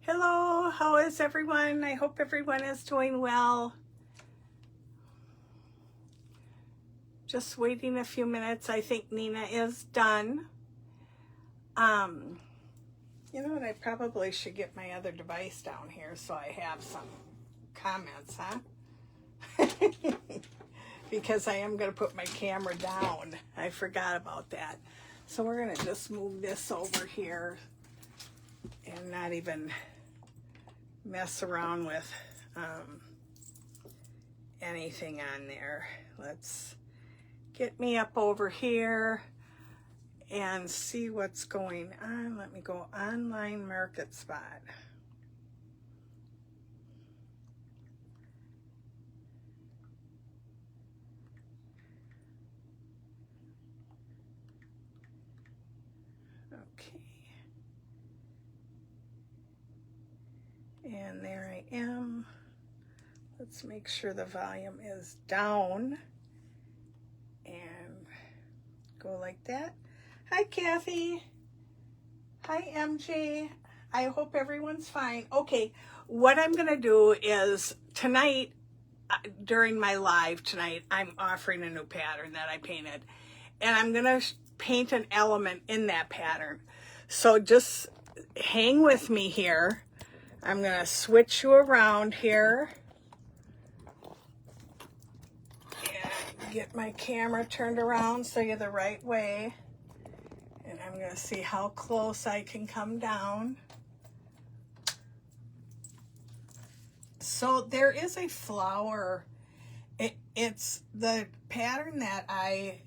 Hello, how is everyone? I hope everyone is doing well. Just waiting a few minutes. I think Nina is done. You know what? I probably should get my other device down here so I have some comments, huh? Because I am going to put my camera down. I forgot about that. So we're going to just move this over here and not even mess around with anything on there. Let's get me up over here and see what's going on. Let me go online market spot. Okay. And there I am. Let's make sure the volume is down and go like that. Hi, Kathy. Hi, MJ. I hope everyone's fine. Okay, what I'm going to do is tonight, during my live tonight, I'm offering a new pattern that I painted. And I'm going to paint an element in that pattern. So just hang with me here. I'm going to switch you around here. And get my camera turned around so you're the right way. And I'm going to see how close I can come down. So there is a flower. It's the pattern that I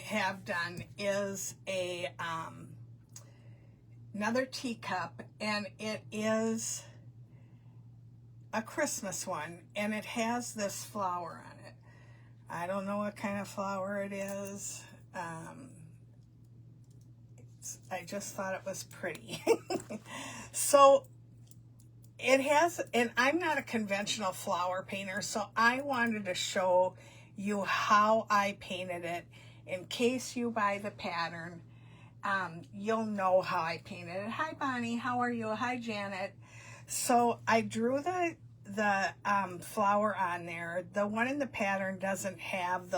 have done is a another teacup, and it is a Christmas one, and it has this flower on it. I don't know what kind of flower it is. I just thought it was pretty. So it has, and I'm not a conventional flower painter, so I wanted to show you how I painted it. In case you buy the pattern, you'll know how I painted it. Hi, Bonnie. How are you? Hi, Janet. So I drew the flower on there. The one in the pattern doesn't have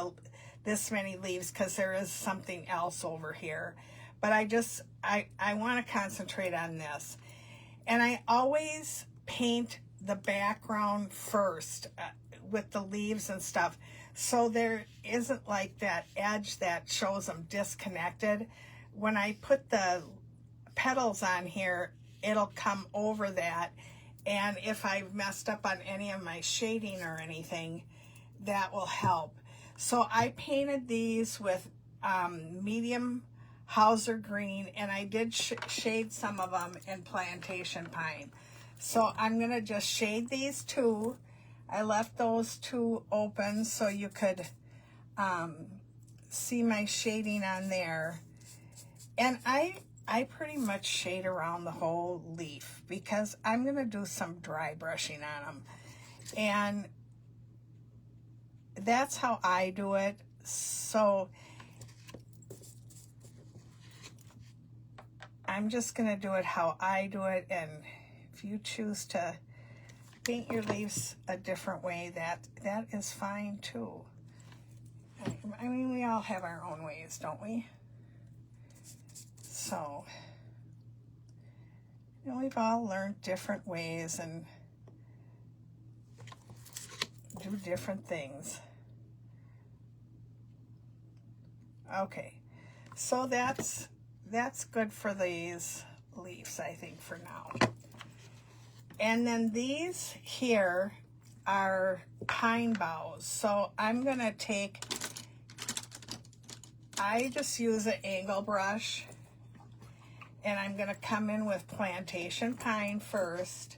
this many leaves because there is something else over here. But I want to concentrate on this. And I always paint the background first with the leaves and stuff. So there isn't like that edge that shows them disconnected. When I put the petals on here, it'll come over that. And if I've messed up on any of my shading or anything, that will help. So I painted these with medium Hauser green, and I did shade some of them in plantation pine. So I'm going to just shade these two. I left those two open so you could see my shading on there. And I pretty much shade around the whole leaf because I'm going to do some dry brushing on them. And that's how I do it. So I'm just going to do it how I do it. And if you choose to paint your leaves a different way, that is fine too. I mean, we all have our own ways, don't we? So, you know, we've all learned different ways and do different things. Okay, so that's good for these leaves, I think, for now. And then these here are pine boughs. So I'm going to I just use an angle brush, and I'm going to come in with plantation pine first.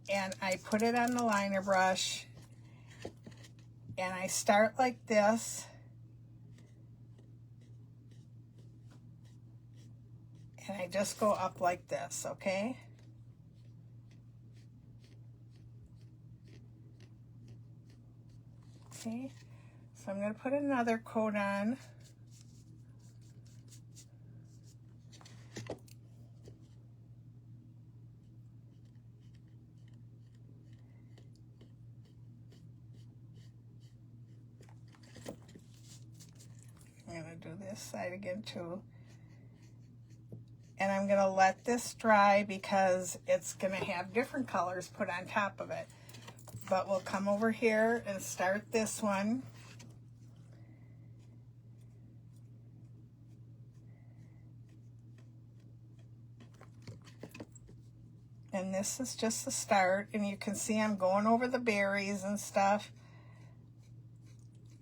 And I put it on the liner brush, and I start like this. And I just go up like this, okay? Okay, so I'm going to put another coat on. this side again too. And I'm going to let this dry because it's going to have different colors put on top of it. But we'll come over here and start this one. And this is just the start, and you can see I'm going over the berries and stuff.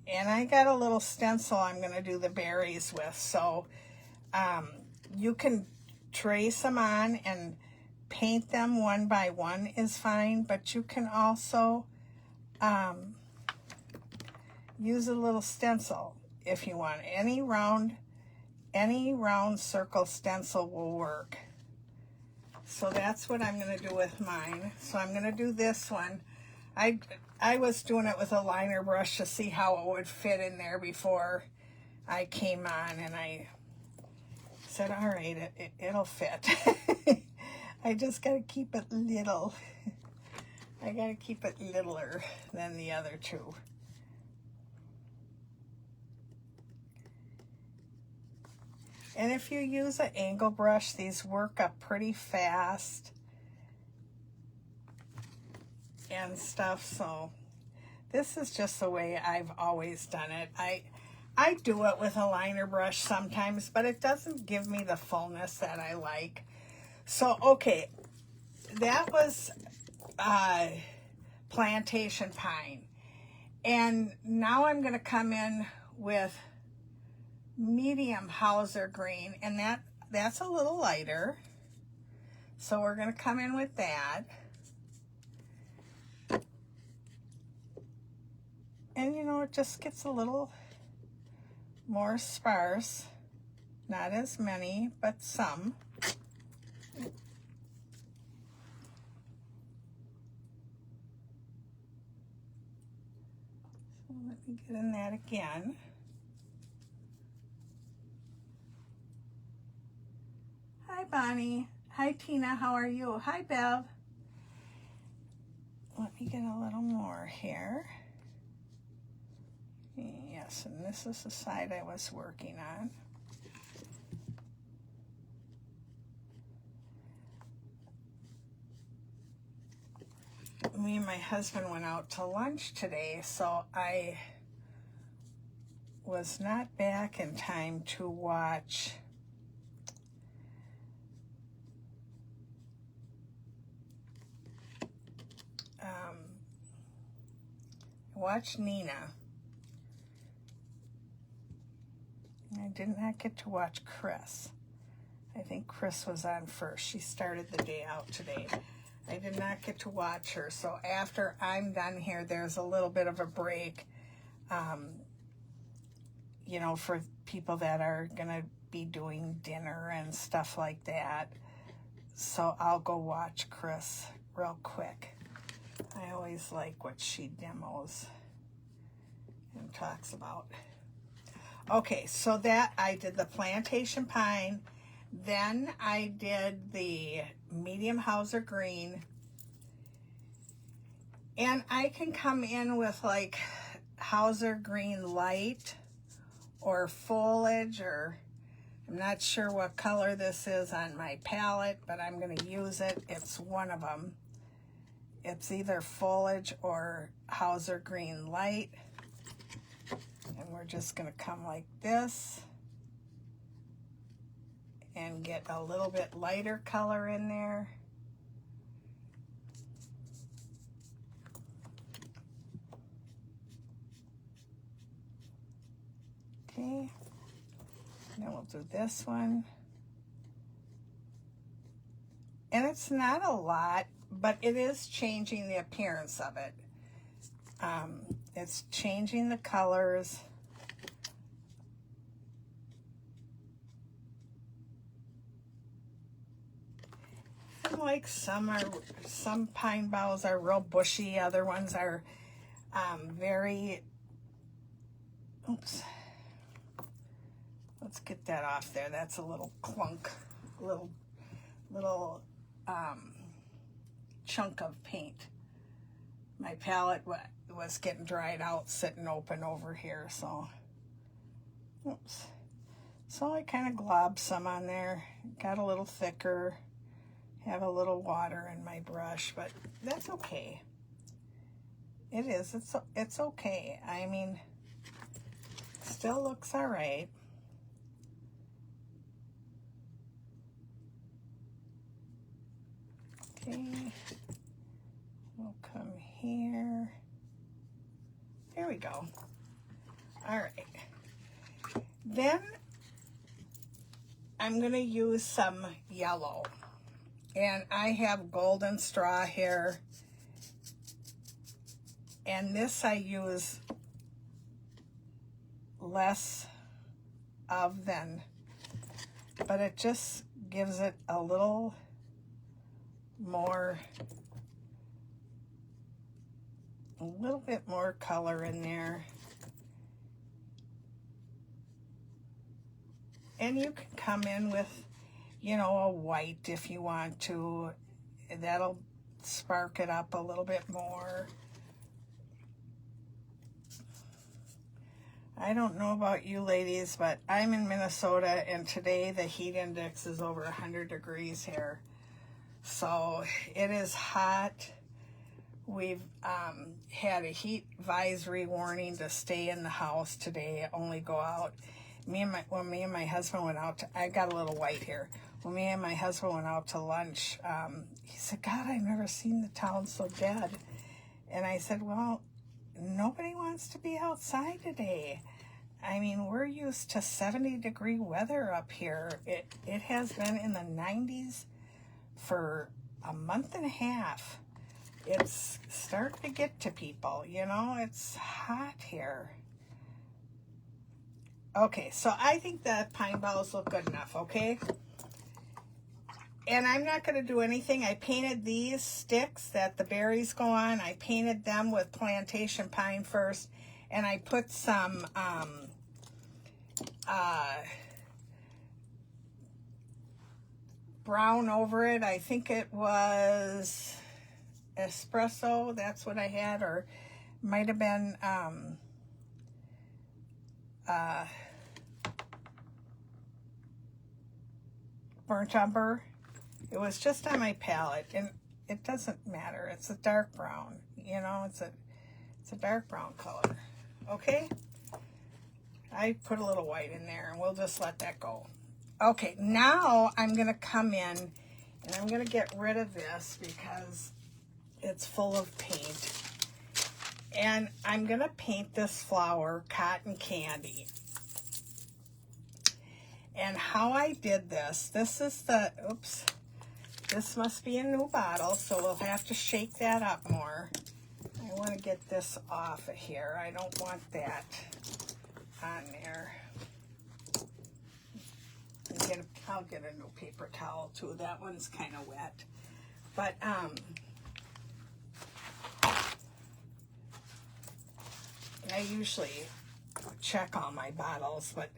And I got a little stencil I'm going to do the berries with, so you can trace them on and paint them one by one is fine, but you can also use a little stencil if you want. Any round circle stencil will work. So that's what I'm going to do with mine. So I'm going to do this one. I was doing it with a liner brush to see how it would fit in there before I came on, and I said, all right, it'll fit. I just got to keep it little. I got to keep it littler than the other two. And if you use an angle brush, these work up pretty fast and stuff. So this is just the way I've always done it. I do it with a liner brush sometimes, but it doesn't give me the fullness that I like. So, okay, that was Plantation Pine. And now I'm going to come in with medium Hauser green, and that's a little lighter. So we're going to come in with that. And, you know, it just gets a little more sparse. Not as many, but some. So let me get in that again. Hi, Bonnie. Hi, Tina. How are you? Hi, Bev. Let me get a little more here. Yes, and this is the side I was working on. Me and my husband went out to lunch today, so I was not back in time to watch Nina. I did not get to watch Chris. I think Chris was on first. She started the day out today. I did not get to watch her. So after I'm done here, there's a little bit of a break, you know, for people that are going to be doing dinner and stuff like that. So I'll go watch Chris real quick. I always like what she demos and talks about. Okay, so that I did the Plantation Pine, then I did the medium Hauser green, and I can come in with like Hauser green light or foliage, or I'm not sure what color this is on my palette, but I'm going to use it. It's one of them. It's either foliage or Hauser green light. And we're just going to come like this and get a little bit lighter color in there. Okay, then we'll do this one. And it's not a lot, but it is changing the appearance of it. It's changing the colors. And like some pine boughs are real bushy, other ones are very, oops. Let's get that off there. That's a little clunk, little chunk of paint. My palette was getting dried out, sitting open over here, so, oops. So I kind of globbed some on there, got a little thicker, have a little water in my brush, but that's okay. It is, it's okay. I mean, still looks all right. Okay, we'll come here. There we go. All right. Then I'm gonna use some yellow. And I have golden straw here. And this I use less of than, but it just gives it a little more, a little bit more color in there. And you can come in with, you know, a white if you want to. That'll spark it up a little bit more. I don't know about you ladies, but I'm in Minnesota, and today the heat index is over 100 degrees here. So it is hot. We've had a heat advisory warning to stay in the house today, only go out. When me and my husband went out, I got a little white here. When me and my husband went out to lunch, he said, God, I've never seen the town so dead. And I said, well, nobody wants to be outside today. I mean, we're used to 70-degree weather up here. It has been in the 90s for a month and a half. It's starting to get to people, you know, it's hot here. Okay, so I think that pine boughs look good enough, okay? And I'm not going to do anything. I painted these sticks that the berries go on. I painted them with plantation pine first, and I put some brown over it. I think it was espresso, that's what I had, or might have been burnt umber. It was just on my palette, and it doesn't matter. It's a dark brown, you know, it's a dark brown color. Okay, I put a little white in there, and we'll just let that go. Okay, now I'm gonna come in and I'm gonna get rid of this because it's full of paint. And I'm gonna paint this flower cotton candy. And how I did this is the, oops, this must be a new bottle, so we'll have to shake that up more. I want to get this off of here. I don't want that on there. I'll get a new paper towel too. That one's kind of wet. But I usually check all my bottles, but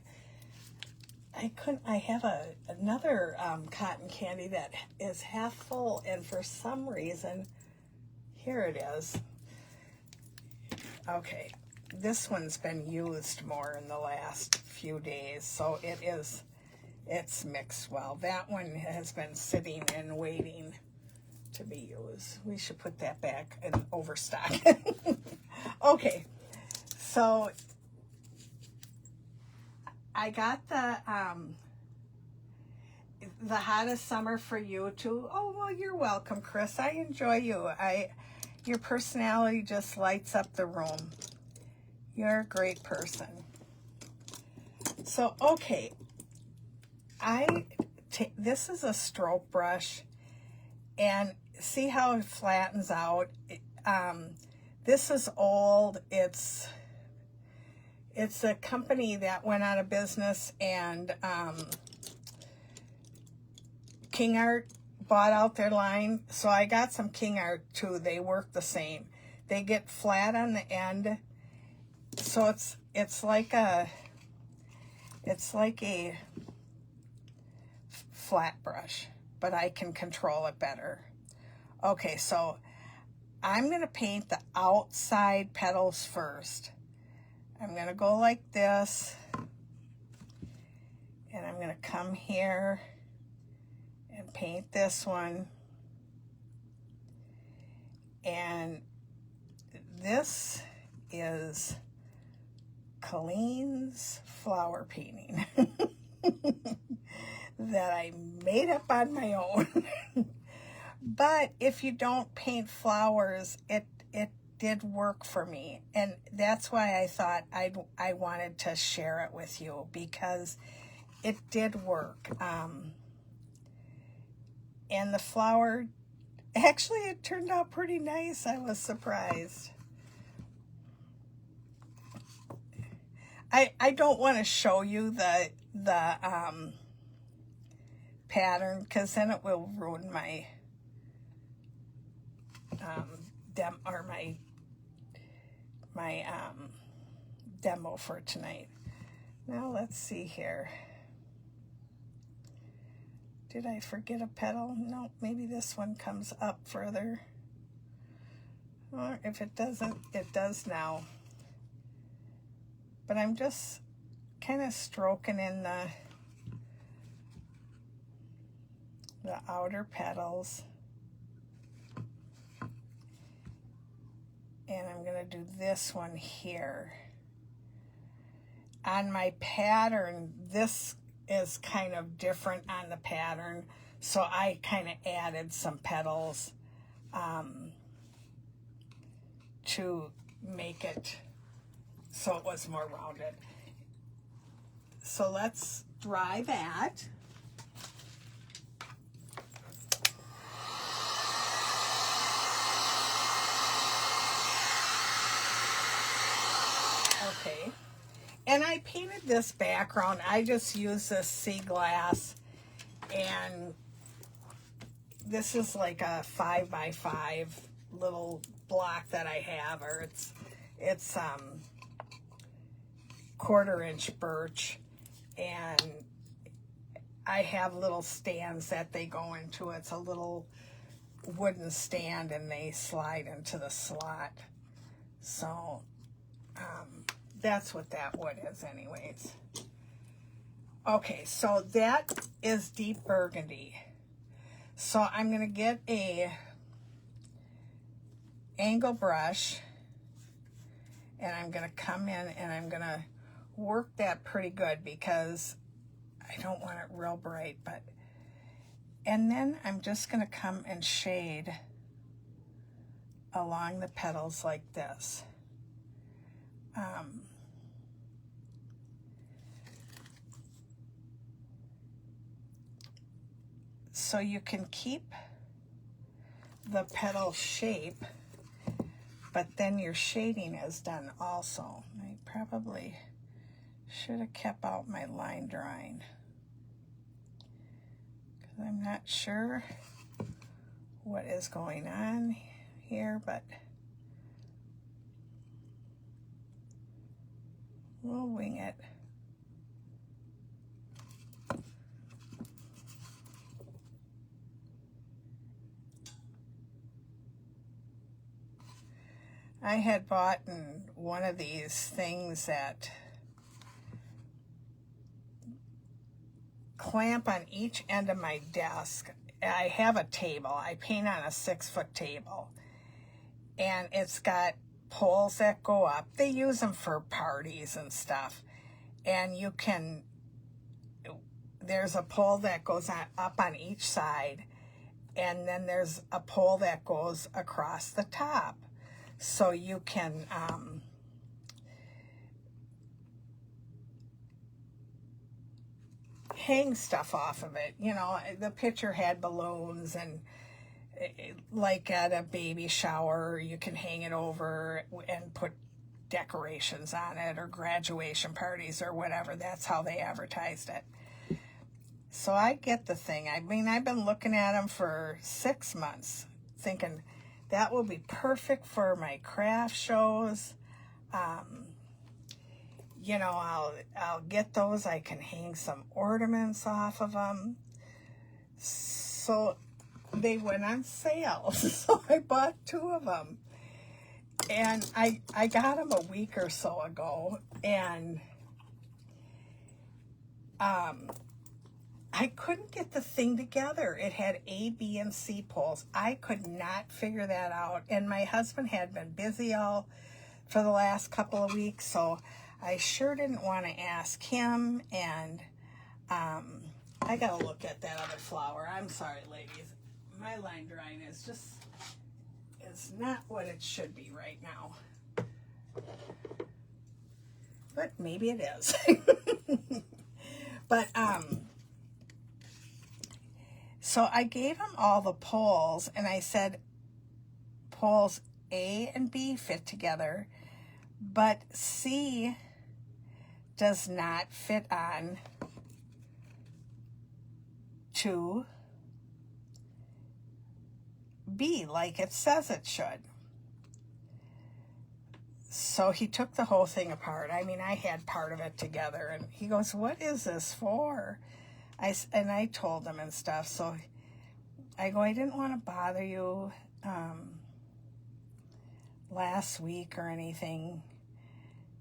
I couldn't. I have another cotton candy that is half full, and for some reason, here it is. Okay, this one's been used more in the last few days, so it's mixed well. That one has been sitting and waiting to be used. We should put that back and overstock. Okay, so I got the hottest summer for you too. Oh, well, you're welcome, Chris. I enjoy you. Your personality just lights up the room. You're a great person. So, okay. This is a stroke brush, and see how it flattens out. This is old. It's a company that went out of business, and King Art bought out their line, so I got some King Art too. They work the same. They get flat on the end, so it's like a flat brush, but I can control it better. Okay, so I'm gonna paint the outside petals first. I'm gonna go like this, And I'm going to come here and paint this one. And this is Colleen's flower painting that I made up on my own. But if you don't paint flowers, it did work for me. And that's why I thought I wanted to share it with you, because it did work. And the flower, actually, it turned out pretty nice. I was surprised. I don't want to show you the pattern, because then it will ruin my demo for tonight. Now let's see here. Did I forget a petal? No, maybe this one comes up further. Or if it doesn't, it does now. But I'm just kind of stroking in the outer petals. And I'm going to do this one here. On my pattern, this is kind of different on the pattern, so I kind of added some petals to make it so it was more rounded. So let's dry that. Okay. And I painted this background. I just used this sea glass, and this is like a 5x5 little block that I have, or it's 1/4-inch birch, and I have little stands that they go into. It's a little wooden stand, and they slide into the slot. So that's what that wood is anyways. Okay, so that is deep burgundy. So I'm going to get a angle brush, and I'm going to come in and I'm going to work that pretty good, because I don't want it real bright. And then I'm just going to come and shade along the petals like this. So you can keep the petal shape, but then your shading is done also. I probably should have kept out my line drawing, because I'm not sure what is going on here, but we'll wing it. I had bought one of these things that clamp on each end of my desk. I have a table. I paint on a 6-foot table, and it's got poles that go up. They use them for parties and stuff. And you can, there's a pole that goes up on each side, and then there's a pole that goes across the top. So you can hang stuff off of it. You know, the picture had balloons, and like at a baby shower, you can hang it over and put decorations on it, or graduation parties or whatever. That's how they advertised it. So I get the thing. I mean, I've been looking at them for 6 months, thinking that will be perfect for my craft shows. You know, I'll get those. I can hang some ornaments off of them. So they went on sale. So I bought 2 of them. And I got them a week or so ago. And I couldn't get the thing together. It had A, B, and C poles. I could not figure that out. And my husband had been busy all for the last couple of weeks, so I sure didn't want to ask him. And I gotta look at that other flower. I'm sorry, ladies. My line drawing is not what it should be right now. But maybe it is. But so I gave him all the poles, and I said poles A and B fit together, but C does not fit on to B like it says it should. So he took the whole thing apart. I mean, I had part of it together, and he goes, "What is this for?" And I told him and stuff. So I go, "I didn't want to bother you last week or anything,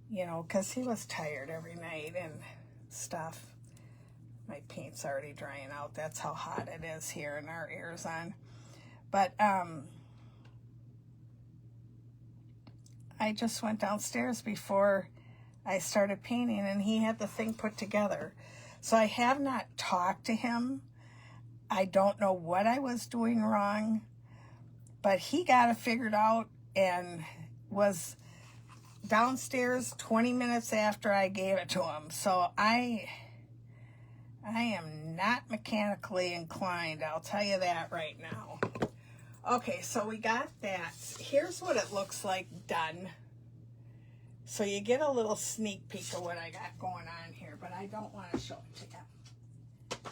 you know, because he was tired every night and stuff." My paint's already drying out. That's how hot it is here in our Arizona. But I just went downstairs before I started painting, and he had the thing put together. So I have not talked to him. I don't know what I was doing wrong, but he got it figured out and was downstairs 20 minutes after I gave it to him. So I am not mechanically inclined, I'll tell you that right now. Okay, so we got that. Here's what it looks like done. So you get a little sneak peek of what I got going on here, but I don't want to show it to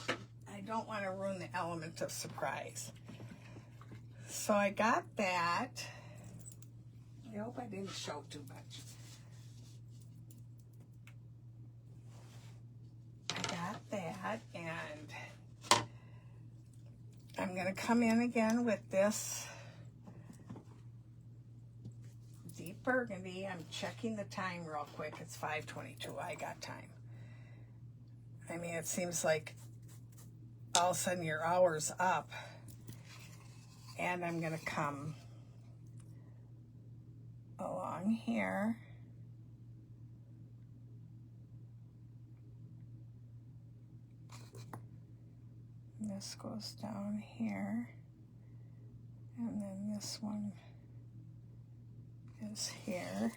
you. I don't want to ruin the element of surprise. So I got that. I hope I didn't show too much. I got that, and I'm going to come in again with this deep burgundy. I'm checking the time real quick. It's 5:22. I got time. I mean, it seems like all of a sudden your hour's up. And I'm going to come along here. This goes down here, and then this one is here.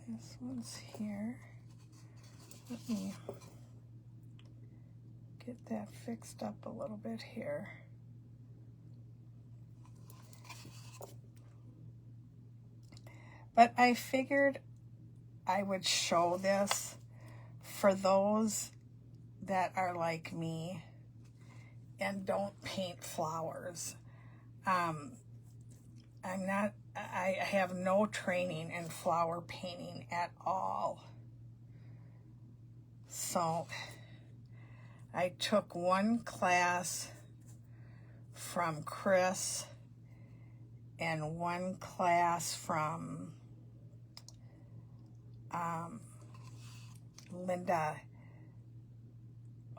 This one's here. Let me get that fixed up a little bit here. But I figured I would show this for those that are like me and don't paint flowers. I have no training in flower painting at all. So I took one class from Chris and one class from Linda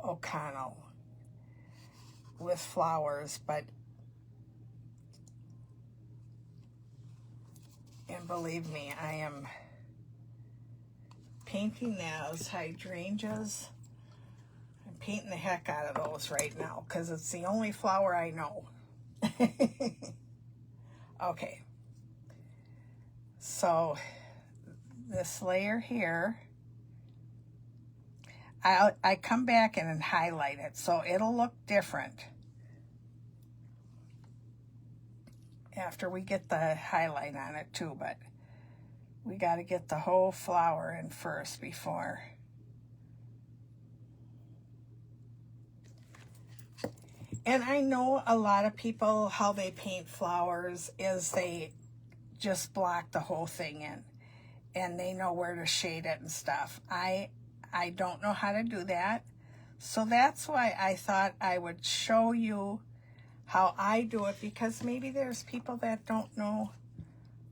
O'Connell with flowers, and believe me, I am painting those hydrangeas. I'm painting the heck out of those right now because it's the only flower I know. Okay, so this layer here, I come back in and highlight it so it'll look different after we get the highlight on it too, but we got to get the whole flower in first before. And I know a lot of people, how they paint flowers is they just block the whole thing in and they know where to shade it and stuff. I don't know how to do that. So that's why I thought I would show you how I do it, because maybe there's people that don't know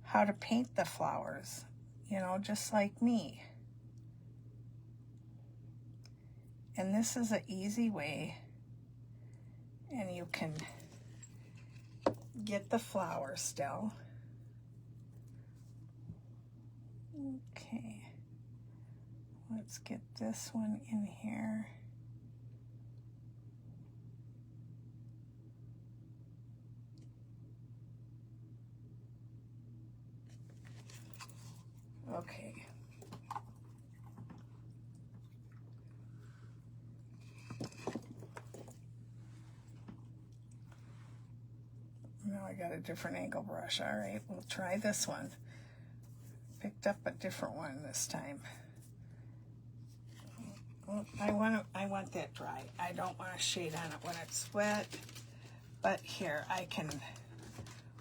how to paint the flowers, you know, just like me. And this is an easy way, and you can get the flower still. Okay, let's get this one in here. Okay. Now I got a different angle brush. All right, we'll try this one. Picked up a different one this time. Well, I want that dry. I don't want to shade on it when it's wet. But here, I can,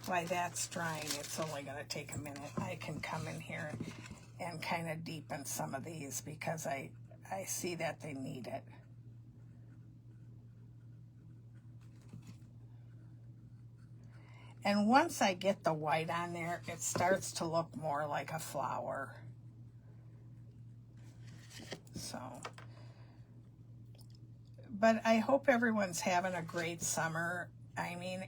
while that's drying, it's only going to take a minute. I can come in here and kind of deepen some of these because I see that they need it. And once I get the white on there, it starts to look more like a flower. So, but I hope everyone's having a great summer. I mean,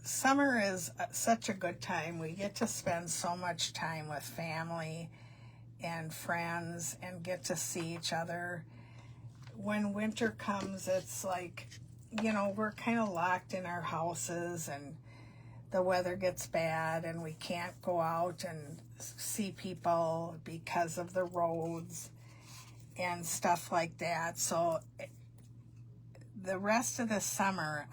summer is such a good time. We get to spend so much time with family and friends and get to see each other. When winter comes, it's like, you know, we're kind of locked in our houses and the weather gets bad and we can't go out and see people because of the roads and stuff like that. So the rest of the summer,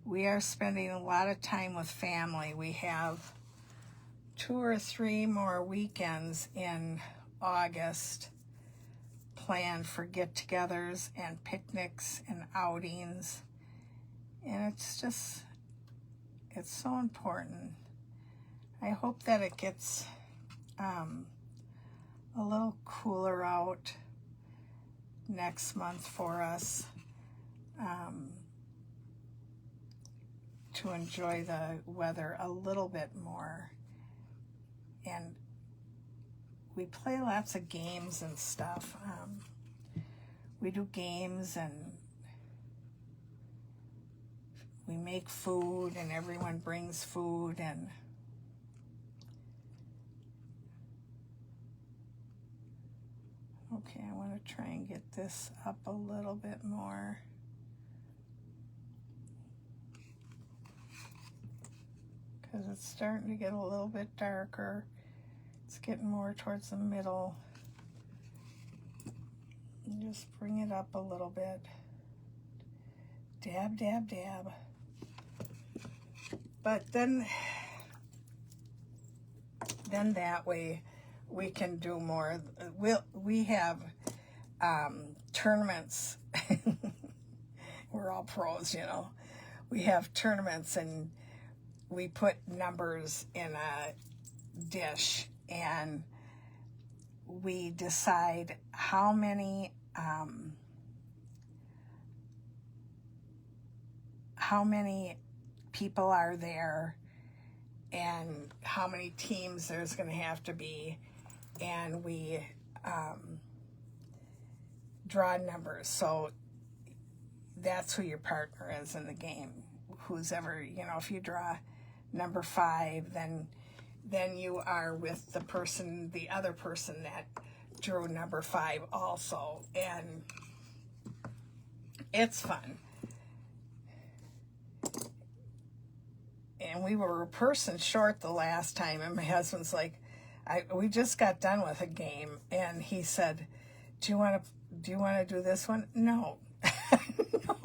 we are spending a lot of time with family. We have 2 or 3 more weekends in August planned for get-togethers and picnics and outings, and it's so important. I hope that it gets a little cooler out next month for us to enjoy the weather a little bit more. And we play lots of games and stuff. We do games and we make food and everyone brings food and okay, I want to try and get this up a little bit more. Because it's starting to get a little bit darker. It's getting more towards the middle. And just bring it up a little bit. Dab, dab, dab. But then that way we can do more. We have tournaments. We're all pros, you know. We have tournaments and we put numbers in a dish and we decide how many people are there and how many teams there's going to have to be, and we draw numbers. So that's who your partner is in the game. Who's ever, you know, if you draw number 5, then you are with the other person that drew number 5 also, and it's fun. And we were a person short the last time, and my husband's like, we just got done with a game, and he said, do you want to do this one? No. No.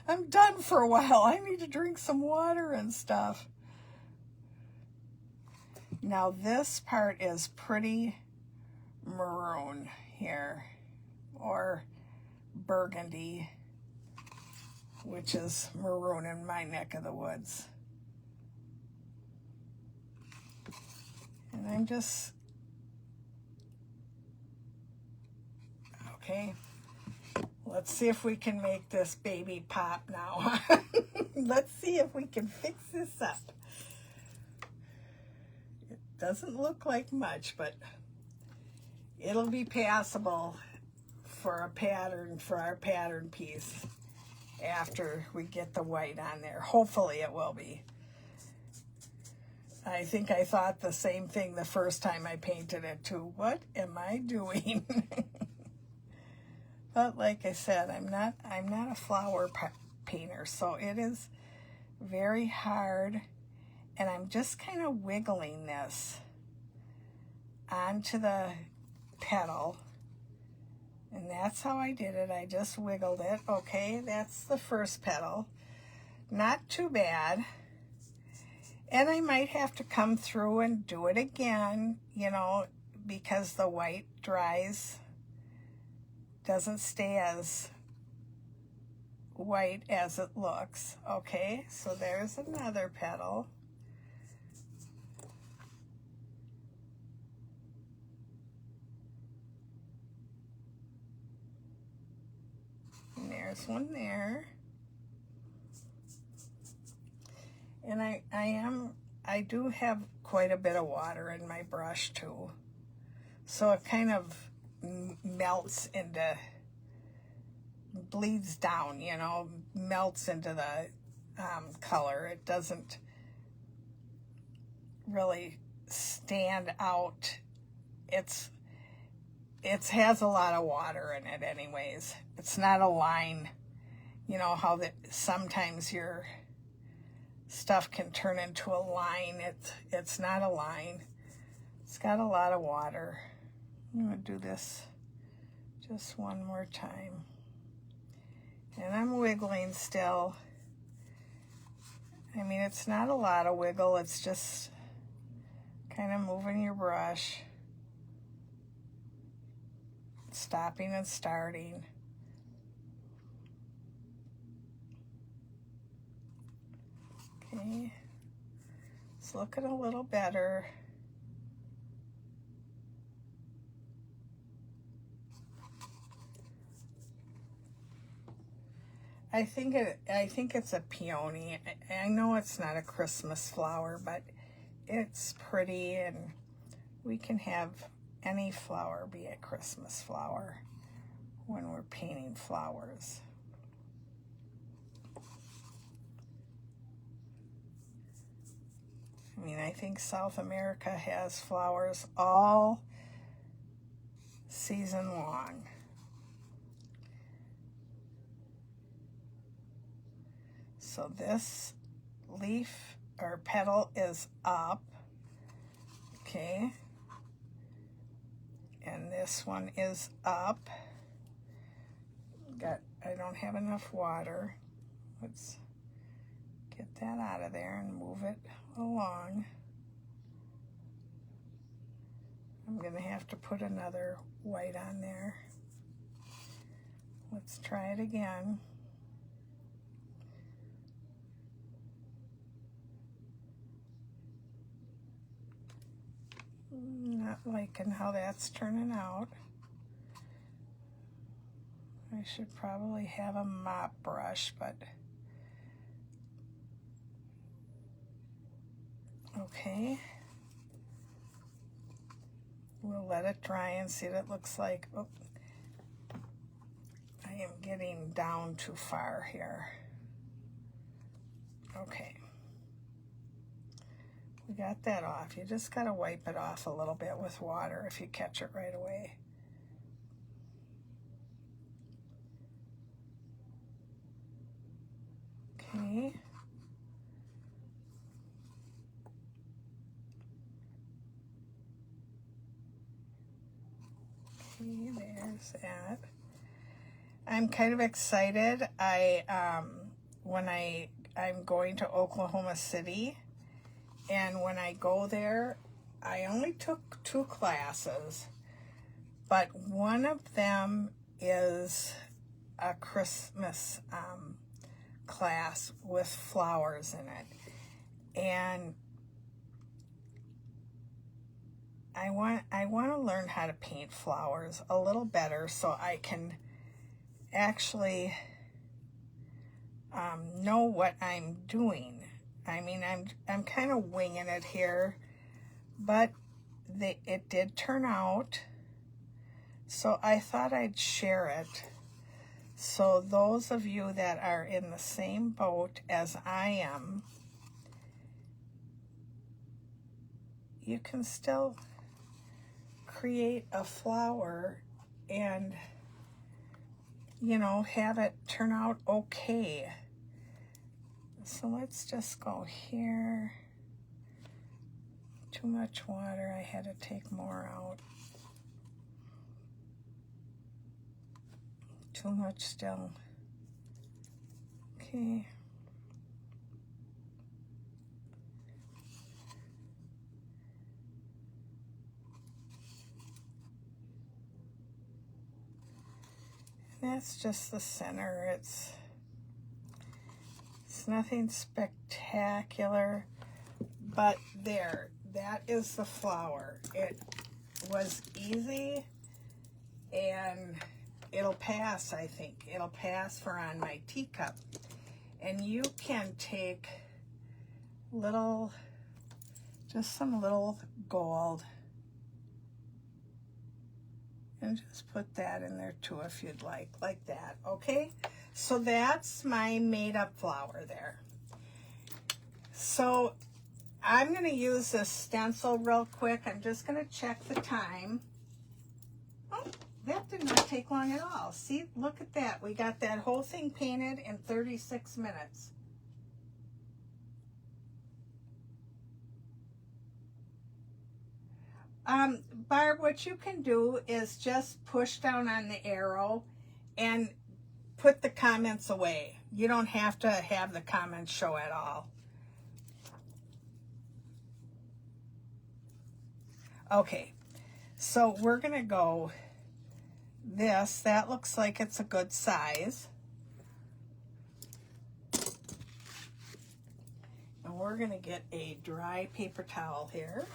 I'm done for a while. I need to drink some water and stuff. Now this part is pretty maroon here, or burgundy, which is maroon in my neck of the woods. And I'm just, okay, let's see if we can make this baby pop now. Let's see if we can fix this up. Doesn't look like much, but it'll be passable for a pattern, for our pattern piece after we get the white on there. Hopefully it will be. I think I thought the same thing the first time I painted it too. What am I doing? But like I said, I'm not a flower painter, so it is very hard, and I'm just kind of wiggling this onto the petal, and that's how I did it. I just wiggled it. Okay, that's the first petal. Not too bad. And I might have to come through and do it again, you know, because the white dries, doesn't stay as white as it looks. Okay, so there's another petal. And there's one there. And I do have quite a bit of water in my brush too. So it kind of melts into, bleeds down, you know, melts into the color. It doesn't really stand out. It has a lot of water in it anyways. It's not a line, you know how that sometimes your stuff can turn into a line. It's not a line. It's got a lot of water. I'm going to do this just one more time. And I'm wiggling still. I mean, it's not a lot of wiggle. It's just kind of moving your brush. Stopping and starting. Okay. It's looking a little better. I think it's a peony. I know it's not a Christmas flower, but it's pretty, and we can have any flower be a Christmas flower when we're painting flowers. I mean, I think South America has flowers all season long. So this leaf or petal is up, okay, and this one is up. I don't have enough water. Let's get that out of there and move it along. I'm gonna have to put another white on there. Let's try it again. Not liking how that's turning out. I should probably have a mop brush, but okay. We'll let it dry and see what it looks like. Oh, I am getting down too far here. Okay. We got that off. You just got to wipe it off a little bit with water if you catch it right away. Okay. Okay, there's that. I'm kind of excited. I'm going to Oklahoma City, and when I go there, I only took 2 classes, but one of them is a Christmas class with flowers in it, and I want to learn how to paint flowers a little better so I can actually know what I'm doing. I mean, I'm kind of winging it here, but it did turn out. So I thought I'd share it. So those of you that are in the same boat as I am, you can still create a flower and, you know, have it turn out okay. So let's just go here. Too much water, I had to take more out. Too much still. Okay. That's just the center. It's nothing spectacular, but there, that is the flower. It was easy, and it'll pass, I think. It'll pass for on my teacup. And you can take little, just some little gold, and just put that in there too if you'd like that, okay? So that's my made-up flower there. So I'm going to use this stencil real quick. I'm just going to check the time. Oh, that did not take long at all. See, look at that. We got that whole thing painted in 36 minutes. Barb, what you can do is just push down on the arrow and put the comments away. You don't have to have the comments show at all. Okay, so we're gonna go this. That looks like it's a good size. And we're gonna get a dry paper towel here.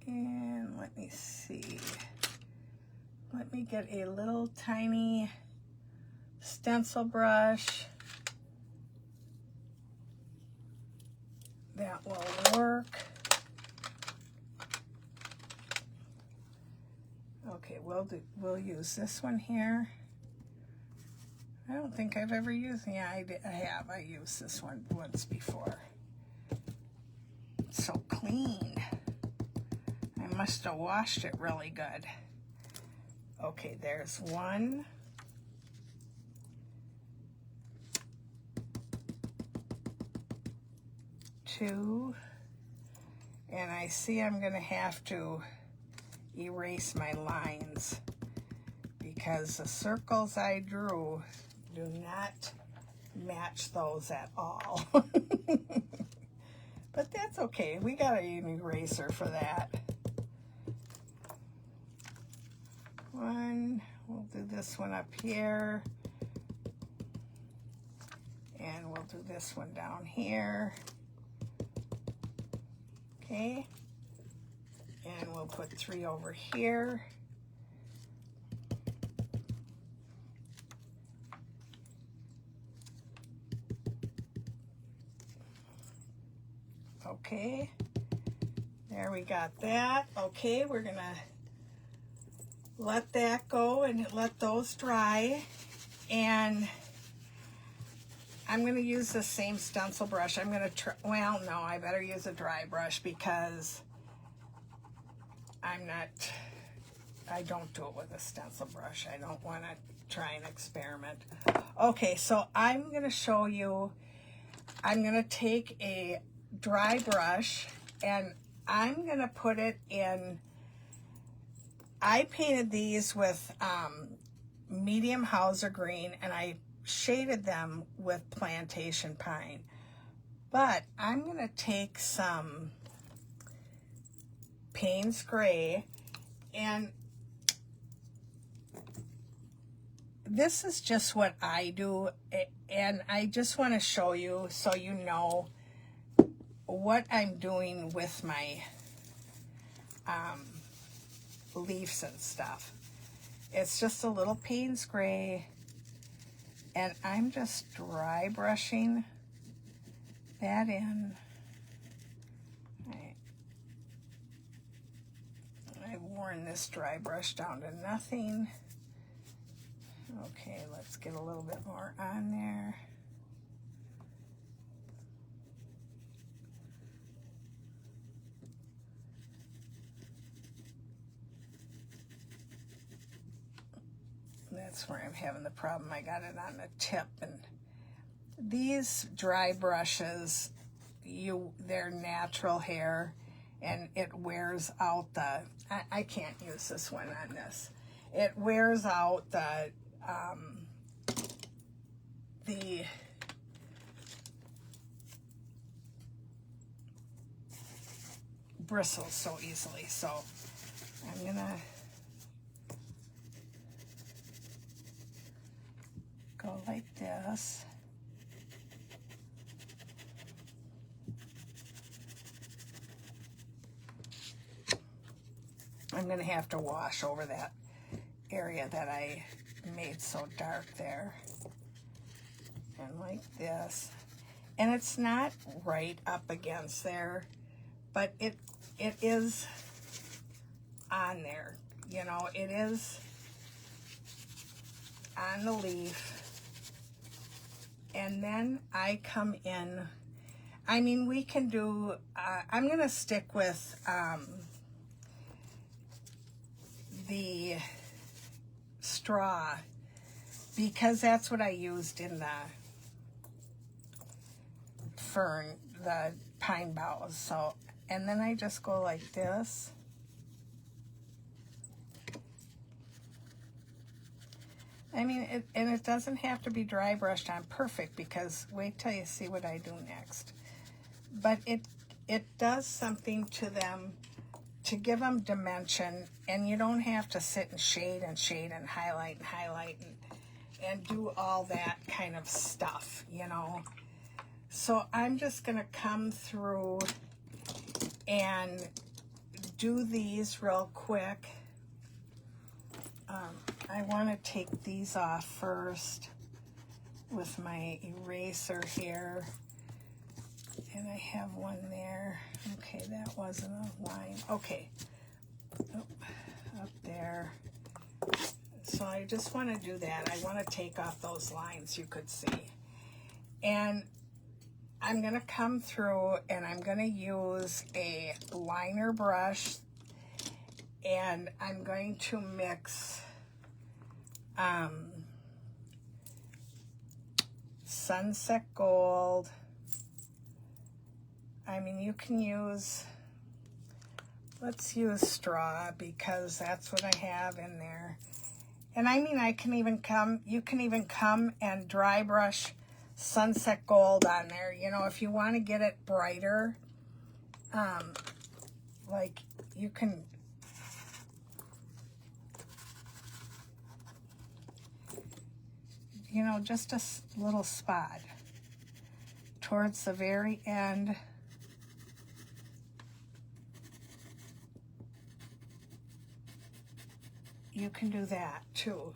And let me see. Let me get a little tiny stencil brush. That will work. Okay, we'll use this one here. I don't think I've ever used, yeah, I have. I used this one once before. It's so clean. I must have washed it really good. Okay, there's one. Two. And I see I'm going to have to erase my lines because the circles I drew do not match those at all. But that's okay. We got an eraser for that. One, we'll do this one up here. And we'll do this one down here. Okay. And we'll put 3 over here. Okay, there we got that. Okay, we're gonna let that go and let those dry. And I'm gonna use the same stencil brush. I'm gonna try, well, no, I better use a dry brush because I don't do it with a stencil brush. I don't wanna try and experiment. Okay, so I'm gonna show you, I'm gonna take a dry brush and I'm gonna put it in, I painted these with medium Hauser green and I shaded them with plantation pine, but I'm gonna take some Payne's gray, and this is just what I do, and I just want to show you so you know what I'm doing with my leaves and stuff. It's just a little Payne's Gray, and I'm just dry brushing that in. I've worn this dry brush down to nothing. Okay, let's get a little bit more on there. That's where I'm having the problem. I got it on the tip, and these dry brushes, they're natural hair, and it wears out I can't use this one on this. It wears out the bristles so easily. So I'm gonna go like this. I'm gonna have to wash over that area that I made so dark there. And like this. And it's not right up against there, but it is on there. You know, it is on the leaf. And then I come in, I mean, we can do, I'm going to stick with the straw, because that's what I used in the fern, the pine boughs. So, and then I just go like this. I mean, it doesn't have to be dry brushed on perfect, because wait till you see what I do next. But it does something to them to give them dimension, and you don't have to sit and shade and highlight and do all that kind of stuff, you know. So I'm just gonna come through and do these real quick. I want to take these off first with my eraser here. And I have one there. Okay, that wasn't a line. Okay, up there. So I just want to do that. I want to take off those lines you could see. And I'm going to come through and I'm going to use a liner brush, and I'm going to mix Sunset Gold. I mean, you can use, let's use straw, because that's what I have in there. And I mean, you can even come and dry brush Sunset Gold on there, you know, if you want to get it brighter. Like, you can, you know, just a little spot towards the very end. You can do that too.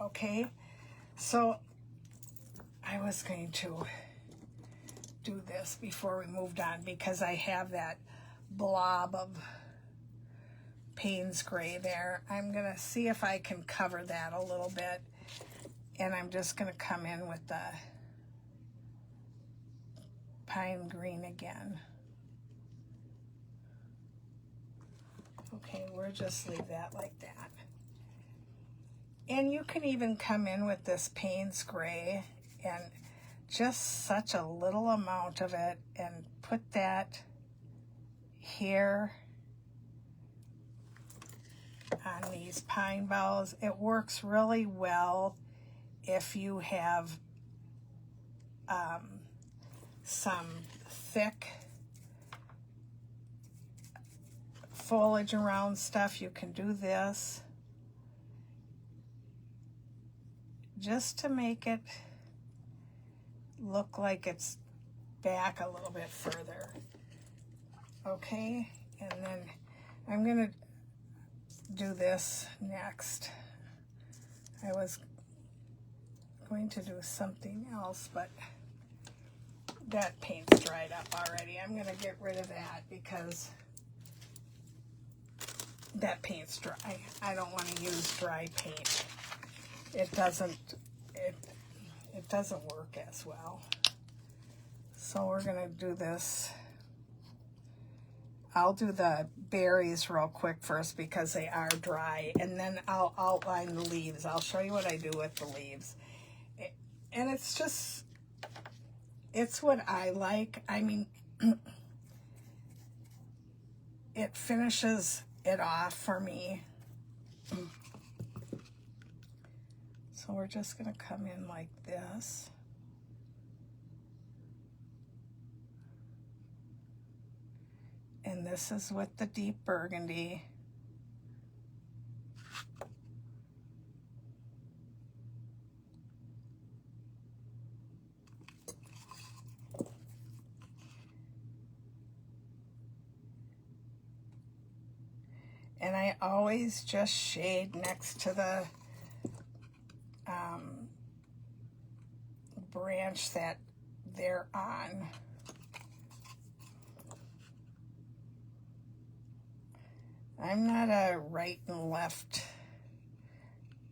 Okay, so I was going to do this before we moved on, because I have that blob of Payne's Gray there. I'm gonna see if I can cover that a little bit, and I'm just gonna come in with the pine green again. Okay, we'll just leave that like that. And you can even come in with this Payne's Gray and just such a little amount of it, and put that here on these pine boughs. It works really well if you have some thick foliage around stuff. You can do this just to make it look like it's back a little bit further. Okay, and then I'm gonna do this next. I was going to do something else, but that paint's dried up already. I'm gonna get rid of that because that paint's dry. I don't want to use dry paint. It doesn't work as well. So we're gonna do this. I'll do the berries real quick first because they are dry, and then I'll outline the leaves. I'll show you what I do with the leaves. And it's just, it's what I like. I mean, it finishes it off for me. So we're just gonna come in like this. And this is with the deep burgundy. And I always just shade next to the branch that they're on. I'm not a right and left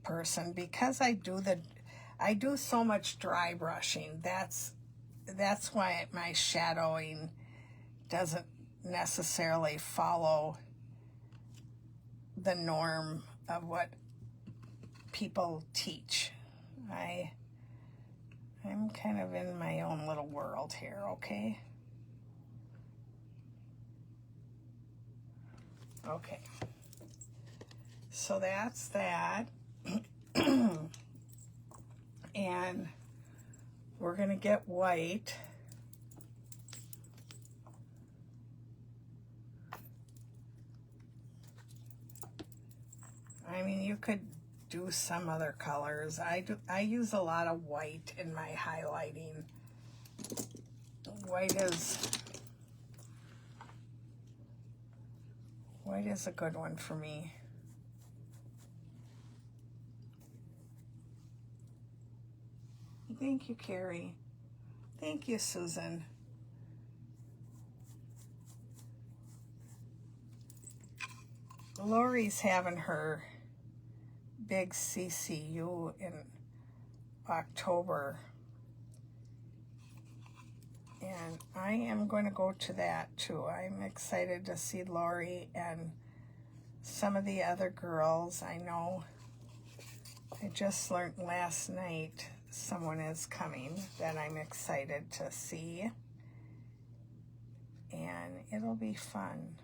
person because I do so much dry brushing. That's why my shadowing doesn't necessarily follow the norm of what people teach. I'm kind of in my own little world here, okay? Okay. So that's that. And we're gonna get white. I mean, you could do some other colors. I use a lot of white in my highlighting. White is a good one for me. Thank you, Carrie. Thank you, Susan. Lori's having her big CCU in October, and I am going to go to that too. I'm excited to see Lori and some of the other girls. I know I just learned last night someone is coming that I'm excited to see, and it'll be fun.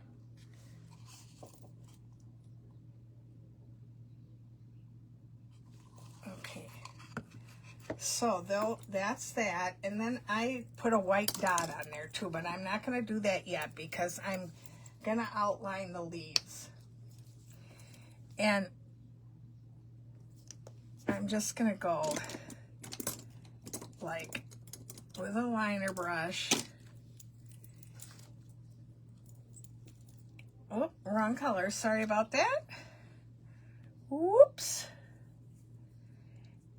Okay, so that's that, and then I put a white dot on there too, but I'm not going to do that yet because I'm going to outline the leaves. And I'm just going to go like with a liner brush. Oh, wrong color. Sorry about that. Whoops.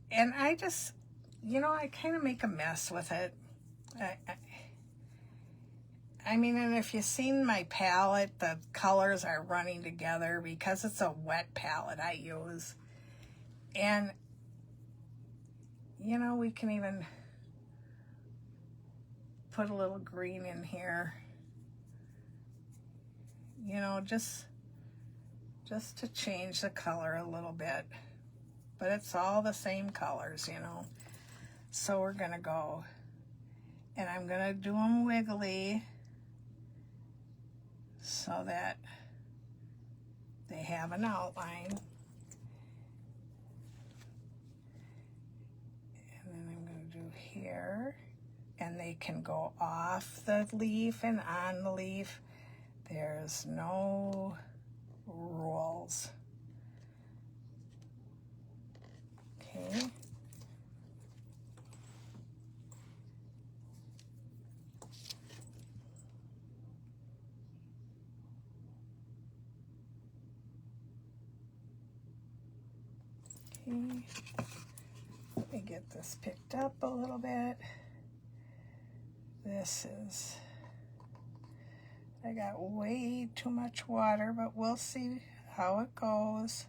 And I just, I kind of make a mess with it. I mean, and if you've seen my palette, the colors are running together because it's a wet palette I use. And, we can even put a little green in here. Just to change the color a little bit. But it's all the same colors, So we're going to go, and I'm going to do them wiggly so that they have an outline. And then I'm going to do here, and they can go off the leaf and on the leaf. There's no rules. Okay. Okay. Let me get this picked up a little bit. I got way too much water, but we'll see how it goes.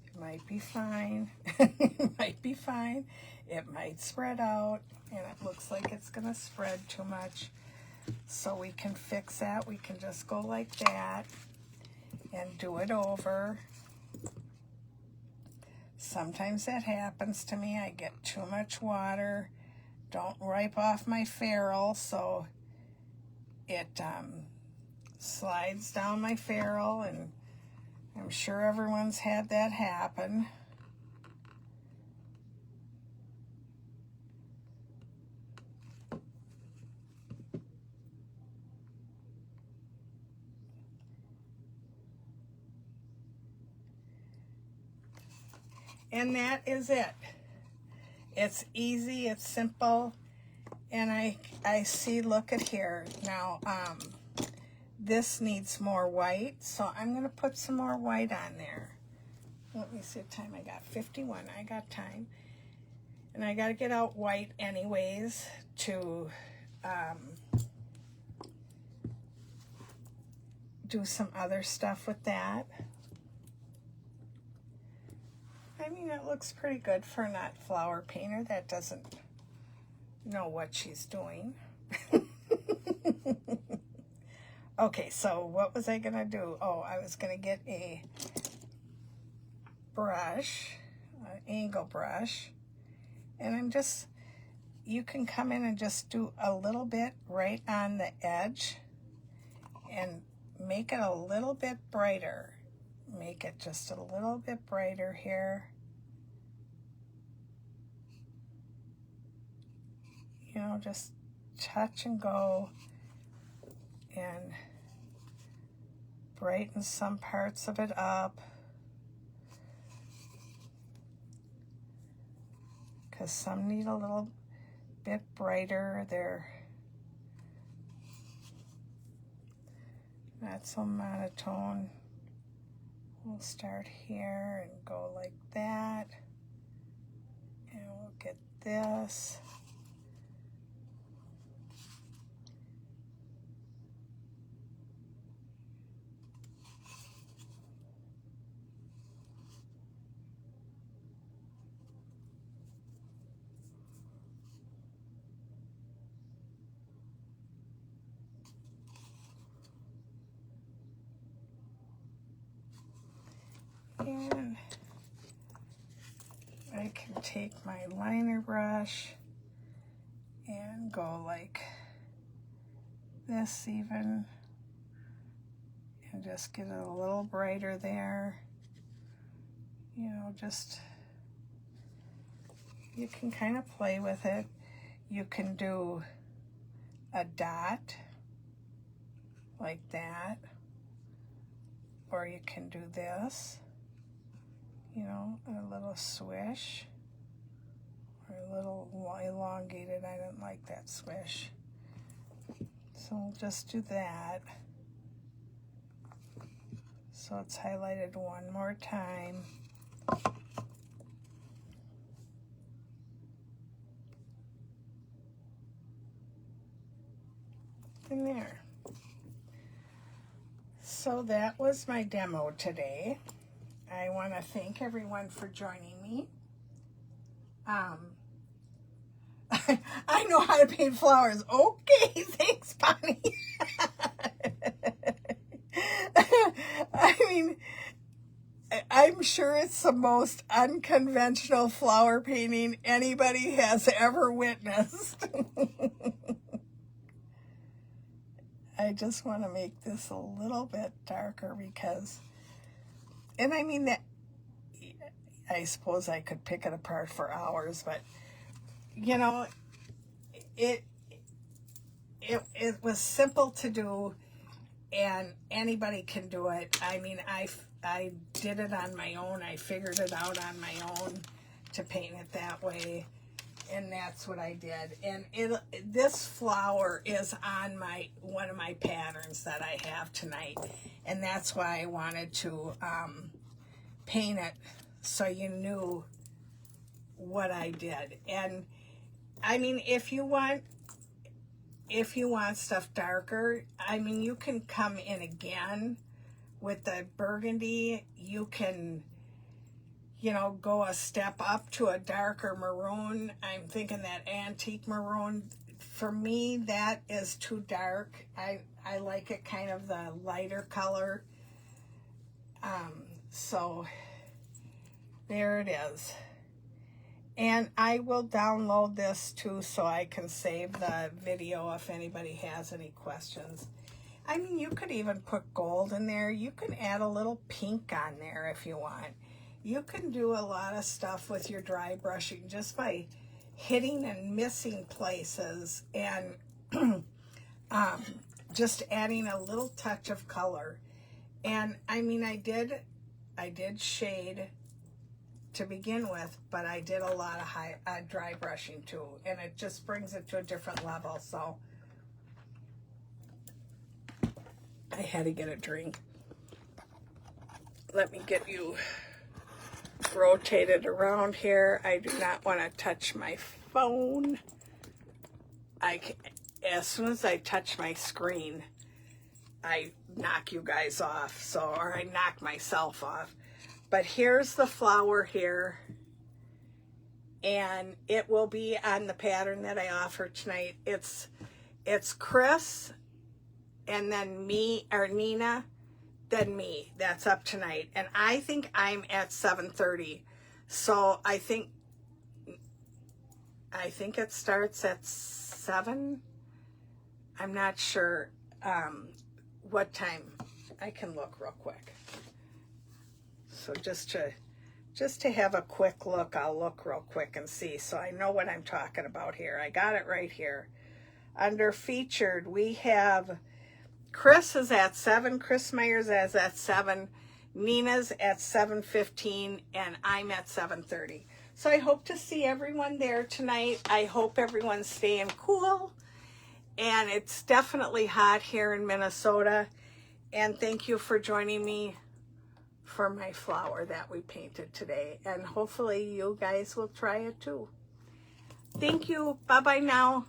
It might be fine. It might be fine. It might spread out, and it looks like it's gonna spread too much. So we can fix that. We can just go like that and do it over. Sometimes that happens to me. I get too much water. Don't wipe off my ferrule, so it slides down my ferrule, and I'm sure everyone's had that happen. And that is it. It's easy, it's simple, and I see, look at here. Now, this needs more white, so I'm going to put some more white on there. Let me see what time I got. 51, I got time. And I got to get out white anyways to do some other stuff with that. I mean, it looks pretty good for a not flower painter that doesn't know what she's doing. Okay, so what was I going to do? Oh, I was going to get a brush, an angle brush, and you can come in and just do a little bit right on the edge and make it a little bit brighter. Make it just a little bit brighter here. You know, just touch and go and brighten some parts of it up. Because some need a little bit brighter. They're not so monotone. We'll start here and go like that. And we'll get this. And I can take my liner brush and go like this even, and just get it a little brighter there. You know, just, you can kind of play with it. You can do a dot like that, or you can do this. You know, a little swish, or a little elongated. I don't like that swish. So we'll just do that. So it's highlighted one more time. And there. So that was my demo today. I want to thank everyone for joining me. I know how to paint flowers. Okay, thanks, Bonnie. I mean, I'm sure it's the most unconventional flower painting anybody has ever witnessed. I just want to make this a little bit darker because, and I mean that, I suppose I could pick it apart for hours, but you know, it was simple to do, and anybody can do it. I mean, I did it on my own. I figured it out on my own to paint it that way, and that's what I did. And this flower is on one of my patterns that I have tonight, and that's why I wanted to paint it so you knew what I did. And I mean, if you want stuff darker, I mean, you can come in again with the burgundy. You can, you know, go a step up to a darker maroon. I'm thinking that antique maroon, for me, that is too dark. I like it kind of the lighter color. So there it is. And I will download this too so I can save the video if anybody has any questions. I mean, you could even put gold in there. You can add a little pink on there if you want. You can do a lot of stuff with your dry brushing just by hitting and missing places and just adding a little touch of color. And I mean, I did shade to begin with, but I did a lot of dry brushing too, and it just brings it to a different level. So I had to get a drink. Let me get you rotated around here. I do not want to touch my phone. As soon as I touch my screen, I knock you guys off, or I knock myself off. But here's the flower here, and it will be on the pattern that I offer tonight. It's Chris, and then me, or Nina, then me. That's up tonight. And I think I'm at 7:30. So I think it starts at 7. I'm not sure what time. I can look real quick. So just to have a quick look, I'll look real quick and see. So I know what I'm talking about here. I got it right here. Under featured, we have Chris is at 7. Chris Myers is at 7. Nina's at 7:15, and I'm at 7:30. So I hope to see everyone there tonight. I hope everyone's staying cool. And it's definitely hot here in Minnesota. And thank you for joining me for my flower that we painted today. And hopefully you guys will try it too. Thank you. Bye-bye now.